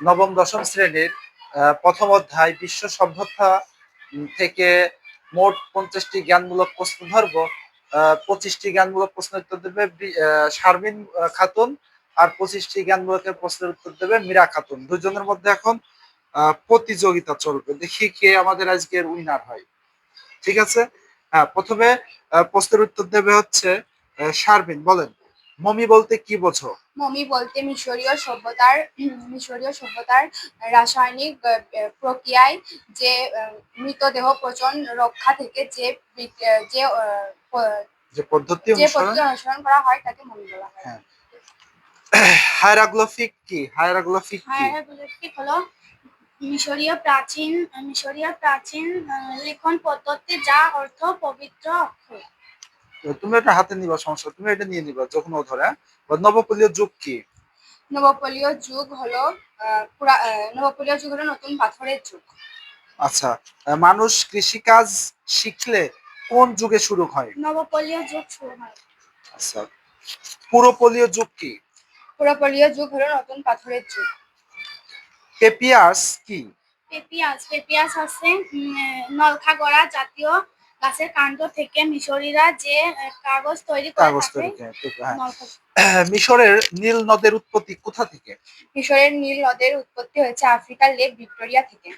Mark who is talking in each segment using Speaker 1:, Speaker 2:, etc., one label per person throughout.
Speaker 1: নবম দশম শ্রেণীর প্রথম অধ্যায় বিশ্ব সভ্যতা থেকে মোট 50টি জ্ঞানমূলক প্রশ্ন ধরবো। 25টি জ্ঞানমূলক প্রশ্নের উত্তর দেবে শারমিন খাতুন, আর 25টি জ্ঞানমূলকের প্রশ্নের উত্তর দেবে মীরা খাতুন। দুজনের মধ্যে এখন প্রতিযোগিতা চলবে, দেখি কে আমাদের আজকের উইনার হয়। ঠিক আছে। হ্যাঁ, প্রথমে প্রশ্নের উত্তর দেবে হচ্ছে শারমিন। বলেন, মমি বলতে কি বোঝো?
Speaker 2: মমি বলতে মিশরীয় সভ্যতার রাসায়নিক প্রক্রিয়ায় যে মৃতদেহ পচন রক্ষা থেকে
Speaker 1: যে পদ্ধতি
Speaker 2: যে
Speaker 1: অনুসরণ।
Speaker 2: পদ্ধতি অনুসরণ করা হয় তাকে মমি বলা হয়।
Speaker 1: হ্যাঁ। হায়ারাগ্লিফিক কি?
Speaker 2: হায়ারাগ্লিফিক হলো মিশরীয় প্রাচীন লিখন পদ্ধতি, যা অর্থ পবিত্র অক্ষর।
Speaker 1: তুমি এটা হাতে নিবা, সমস্যা, তুমি এটা নিয়ে নিবা যখন ও ধরে। নবপলীয় যুগ কি?
Speaker 2: নবপলীয় যুগ হলো নবপলীয় যুগ হলো নতুন পাথরের যুগ।
Speaker 1: আচ্ছা, মানুষ কৃষিকাজ শিখলে কোন যুগে শুরু হয়?
Speaker 2: নবপলীয় যুগ শুরু হয়।
Speaker 1: আচ্ছা, পুরোপলীয় যুগ কি?
Speaker 2: পুরোপলীয় যুগ হলো নতুন পাথরের যুগ।
Speaker 1: পেপিয়াস কি?
Speaker 2: পেপিয়াস হচ্ছে নলখাগড়া জাতীয় গাছের কাণ্ড থেকে মিশরীরা যে কাগজ তৈরি করে
Speaker 1: কাগজ
Speaker 2: তাকে
Speaker 1: তৈরি করে, হ্যাঁ।
Speaker 2: নলখাগড়া।
Speaker 1: মিশরের নীল নদের উৎপত্তি কোথা থেকে?
Speaker 2: মিশরের নীল নদের উৎপত্তি হয়েছে আফ্রিকার লেক ভিক্টোরিয়া থেকে।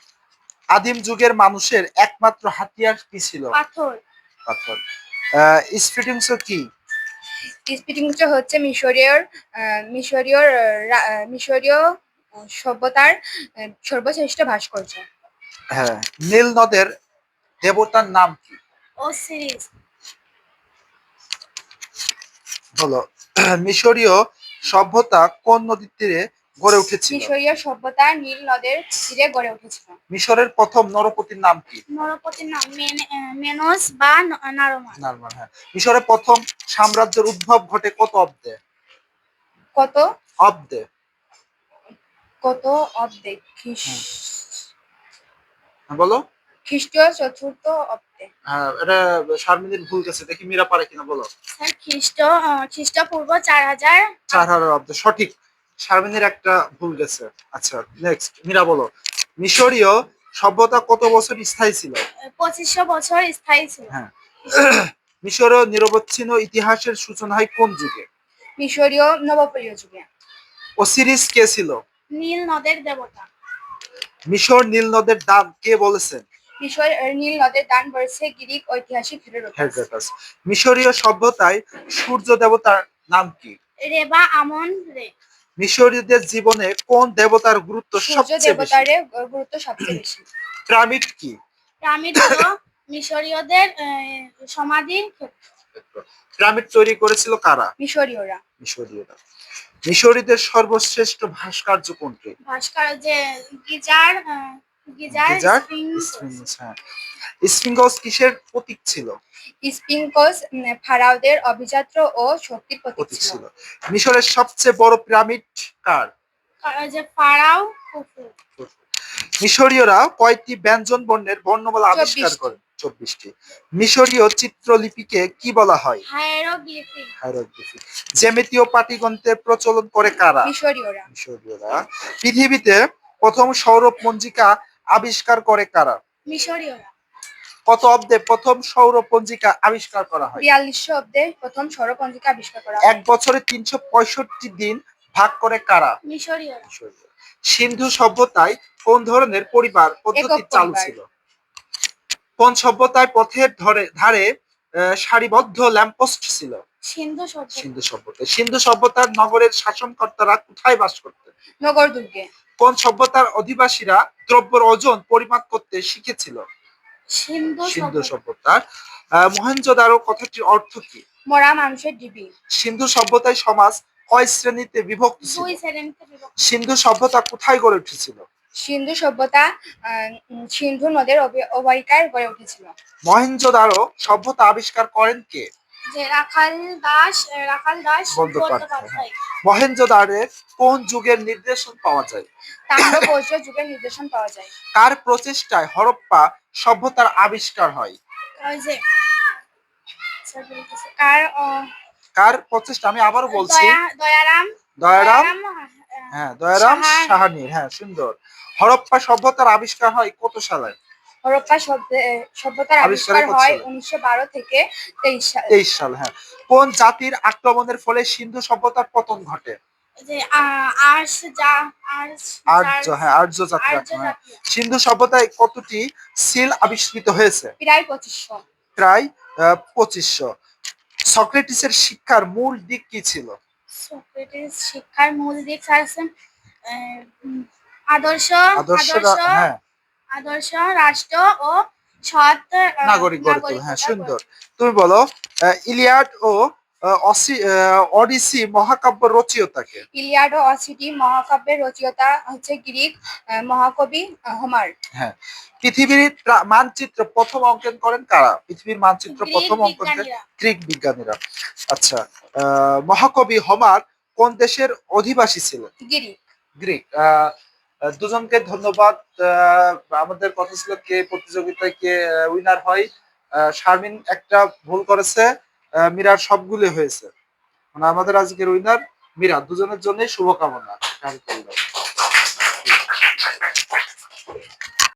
Speaker 1: আদিম যুগের মানুষের একমাত্র হাতিয়ার কি ছিল?
Speaker 2: পাথর।
Speaker 1: পাথর। স্ফটিংস কি?
Speaker 2: স্ফটিক হচ্ছে মিশরীয় মিশরীয় সভ্যতার সর্বশ্রেষ্ঠ ভাস্কর্য।
Speaker 1: হ্যাঁ। নীল নদের দেবতার নাম কি?
Speaker 2: ওসিরিস।
Speaker 1: হলো। মিশরীয় সভ্যতা কোন নদীর তীরে গড়ে উঠেছিল?
Speaker 2: মিশরীয় সভ্যতা নীল নদের তীরে গড়ে উঠেছিল।
Speaker 1: মিশরের প্রথম নরপতির নাম কি?
Speaker 2: নরপতির নাম মেনস বা নারমান।
Speaker 1: নারমান, হ্যাঁ। মিশরের প্রথম সাম্রাজ্যের উদ্ভব ঘটে কত অব্দে?
Speaker 2: কত
Speaker 1: অব্দে।
Speaker 2: কত অব্দে?
Speaker 1: হ্যাঁ, বলো।
Speaker 2: খ্রিস্টীয় চতুর্থ অব্দে।
Speaker 1: হ্যাঁ, এটা শারমিনের ভুল গেছে, দেখি মীরা পারে কিনা, বলো।
Speaker 2: স্যার খ্রিস্টপূর্ব 4000।
Speaker 1: 4000 অব্দে সঠিক। শারমিনের একটা ভুল গেছে। আচ্ছা, নেক্সট মীরা বলো। মিশরীয় সভ্যতা কত বছর স্থায়ী ছিল?
Speaker 2: 2500 বছর স্থায়ী ছিল।
Speaker 1: হ্যাঁ। মিশরীয় নিরবচ্ছিন্ন ইতিহাসের সূচনা হয় কোন যুগে?
Speaker 2: মিশরীয় নবপলীয় যুগে।
Speaker 1: ওসিরিস কে ছিল?
Speaker 2: নীল নদের দেবতা।
Speaker 1: মিশর নীল নদের দান কে বলেছেন?
Speaker 2: মিশর নীল নদের দান বলেছে গ্রিক ঐতিহাসিক হেরোডোটাস।
Speaker 1: মিশরীয় সভ্যতায় সূর্য দেবতার নাম কি?
Speaker 2: রেবা আমন রে।
Speaker 1: মিশরীয়দের জীবনে কোন দেবতার গুরুত্ব
Speaker 2: সূর্য
Speaker 1: সবচেয়ে বেশি?
Speaker 2: দেবতার গুরুত্ব সবচেয়ে বেশি।
Speaker 1: পিরামিড কি?
Speaker 2: পিরামিড হলো মিশরীয়দের সমাধি ক্ষেত্র।
Speaker 1: পিরামিড তৈরি করেছিল কারা?
Speaker 2: মিশরীয়রা।
Speaker 1: মিশরীয়রা। মিশরীয়দের সর্বশ্রেষ্ঠ ভাস্কর্য কোনটি?
Speaker 2: ভাস্কর্য গিজার
Speaker 1: গিজার
Speaker 2: স্ফিংস।
Speaker 1: স্ফিংস, হ্যাঁ। স্ফিংস কিসের প্রতীক ছিল?
Speaker 2: স্ফিংকস ফারাওদের অভিজাত্য ও শক্তির প্রতীক ছিল।
Speaker 1: মিশরের সবচেয়ে বড় পিরামিড কার?
Speaker 2: যে ফারাও খুফু।
Speaker 1: মিশরীয়রা কয়টি ব্যঞ্জন বর্ণের বর্ণমালা আবিষ্কার করে? 24টি। মিশরীয় চিত্রলিপিকে কি বলা হয়?
Speaker 2: হায়ারোগ্লিফিক।
Speaker 1: হায়ারোগ্লিফিক। জ্যামিতীয় পাটিগণিতের প্রচলন করে কারা?
Speaker 2: মিশরীয়রা।
Speaker 1: মিশরীয়রা। পৃথিবীতে প্রথম সৌরপঞ্জিকা আবিষ্কার করে কারা?
Speaker 2: মিশরীয়রা।
Speaker 1: কত অব্দে প্রথম সৌরপঞ্জিকা আবিষ্কার করা হয়?
Speaker 2: 4200 অব্দে প্রথম সৌরপঞ্জিকা আবিষ্কার করা হয়।
Speaker 1: এক বছরে 365 দিন ভাগ করে কারা?
Speaker 2: মিশরীয়রা।
Speaker 1: সিন্ধু সভ্যতায় কোন ধরনের পরিবার পদ্ধতি চালু ছিল? কোন সভ্যতায় পথের ধারে সারিবদ্ধ ল্যাম্পপোস্ট ছিল? সিন্ধু সভ্যতায়। সিন্ধু সভ্যতার নগরের শাসনকর্তারা কোথায় বাস করতেন?
Speaker 2: নগর দুর্গে।
Speaker 1: কোন সভ্যতার অধিবাসীরা দ্রব্যের ওজন পরিমাপ করতে শিখেছিল? সিন্ধু সভ্যতার। মহেঞ্জোদারো কথাটির অর্থ কি?
Speaker 2: মরা মানুষের ডিবি।
Speaker 1: সিন্ধু সভ্যতায় সমাজ কয় শ্রেণীতে বিভক্ত ছিল?
Speaker 2: 2 শ্রেণীতে বিভক্ত।
Speaker 1: সিন্ধু সভ্যতা কোথায় গড়ে উঠেছিল?
Speaker 2: সিন্ধু সভ্যতা সিন্ধু নদের অববাহিকায় গড়ে উঠেছিল।
Speaker 1: মহেঞ্জোদারো সভ্যতা আবিষ্কার করেন কে?
Speaker 2: যে রাখাল দাস বন্দ্যোপাধ্যায়।
Speaker 1: মহেঞ্জোদারোতে কোন যুগের নিদর্শন পাওয়া যায়?
Speaker 2: তাম্র বজ্র যুগের নিদর্শন পাওয়া যায়।
Speaker 1: কার প্রচেষ্টায় হরপ্পা সভ্যতার আবিষ্কার হয়?
Speaker 2: ওই যে কার
Speaker 1: প্রচেষ্টা? আমি আবারও বলছি।
Speaker 2: দয়ারাম।
Speaker 1: দয়ারাম। হ্যাঁ, দয়ারাম
Speaker 2: সাহা-
Speaker 1: সাহানির, হ্যাঁ সুন্দর। হরপ্পা সভ্যতার আবিষ্কার হয় কত সালে?
Speaker 2: হরপ্পা সভ্যতার
Speaker 1: আবিষ্কারে
Speaker 2: আবিষ্কার
Speaker 1: কত
Speaker 2: হয়
Speaker 1: সালে?
Speaker 2: 1912 থেকে 23 সালে।
Speaker 1: 23 সাল, হ্যাঁ। কোন জাতির আক্রমণের ফলে সিন্ধু সভ্যতার পতন ঘটে?
Speaker 2: যে আর্স যা আর্স
Speaker 1: আর্য, হ্যাঁ আর্য জাতির
Speaker 2: আর্য
Speaker 1: আক্রমণ, হ্যাঁ।
Speaker 2: জাতীয়
Speaker 1: সিন্ধু সভ্যতায় কতটি সিল আবিষ্কৃত হয়েছে?
Speaker 2: প্রায় 2500।
Speaker 1: প্রায় 2500। সক্রেটিসের শিক্ষার মূল দিক কি ছিল?
Speaker 2: সক্রেটিস শিক্ষার মূল দিক আছে আদর্শ
Speaker 1: আদর্শ
Speaker 2: আদর্শ
Speaker 1: হ্যাঁ,
Speaker 2: আদর্শ রাষ্ট্র ও সৎ
Speaker 1: নাগরিক গড়ে তোলা, হ্যাঁ
Speaker 2: নাগরিকতা
Speaker 1: সুন্দর। তুমি বলো, ইলিয়াড ও অডিসি মহাকাব্য রচয়িতাকে?
Speaker 2: ইলিয়াড ও অসিটি মহাকাব্যের রচয়িতা হচ্ছে গ্রিক মহাকবি হোমার।
Speaker 1: হ্যাঁ। পৃথিবীর মানচিত্র প্রথম অঙ্কন করেন কারা? পৃথিবীর মানচিত্র
Speaker 2: গ্রিক
Speaker 1: প্রথম অঙ্কন করেন
Speaker 2: বিজ্ঞানীরা।
Speaker 1: গ্রিক বিজ্ঞানীরা। আচ্ছা, মহাকবি হোমার কোন দেশের অধিবাসী ছিলেন?
Speaker 2: গ্রিক।
Speaker 1: গ্রিক। দুজনকে ধন্যবাদ। আমাদের কথা ছিল কে প্রতিযোগিতায় কে উইনার হয়। শারমিন একটা ভুল করেছে, মীরার সবগুলো হয়েছে। মানে আমাদের আজকের উইনার মীরা। দুজনের জন্যই শুভকামনা।